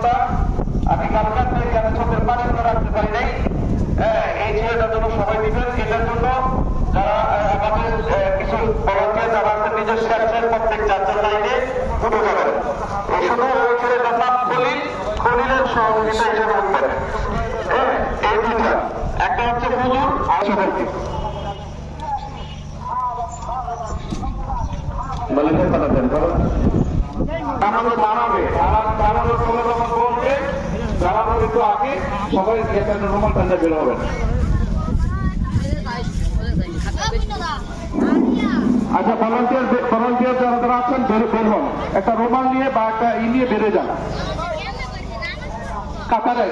অবস্থা। আমি কালকার থেকে আমি চোখের পানি করে রাখতে পারি নাই। এই ছেলেটার জন্য সবাই দিবেন। এটার জন্য যারা আমাদের কিছু ভলান্টিয়ার যারা আছে নিজের স্বেচ্ছায় প্রত্যেক চারটার লাইনে ফুটে যাবেন। এই শুধু ওই ছেলেটার নাম খলিলের সহযোগিতা হিসেবে উঠবেন। এই দুইটা, একটা হচ্ছে হুজুর আর সবাইকে বলেছেন পাঠাতেন আমাদের জানাবে, জানানোর সময় যখন বলবে জানানোর একটু আগে সবাই রোমান টান্ডা বের হবেন। আচ্ছা, ভলান্টিয়ার যারা যারা আছেন বের হন, একটা রোমান নিয়ে বা একটা নিয়ে বেড়ে যান কাতারে।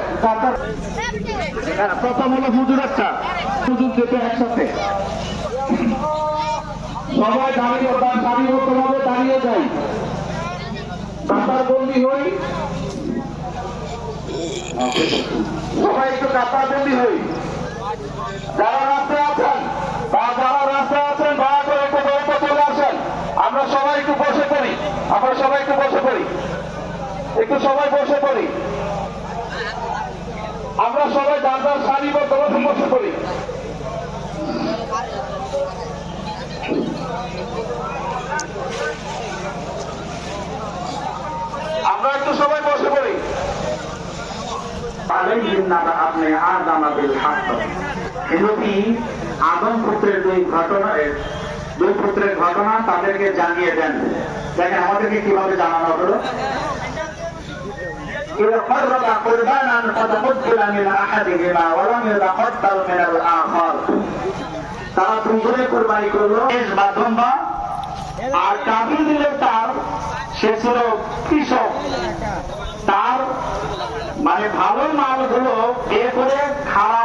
প্রথম হলো হুজুর, একটা হুজুর যেতে একসাথে সবাই দাঁড়িয়ে সারিবদ্ধভাবে দাঁড়িয়ে যাই, কাতার বন্দি হই, সবাই একটু কাতার বন্দি হই। যারা রাস্তায় আছেন দয়া করে একটু বইতে চলে আসেন। আমরা সবাই একটু বসে পড়ি, একটু সবাই বসে পড়ি। আমরা সবাই যার যার সারিবদ্ধভাবে বসে পড়ি। আমরা একটু সবাই বসে পড়ি। আপনি আদম আদম পুত্রের দুই পুত্রের ঘটনা তাদেরকে জানিয়ে দেন। দেখেন আমাদেরকে কিভাবে জানানো হলো। তারা দুজনে কোরবানি করলো আর কাবিল দিলেন তার, সে ছিল কৃষক, তার মানে ভালো মালগুলো বের করে খাওয়া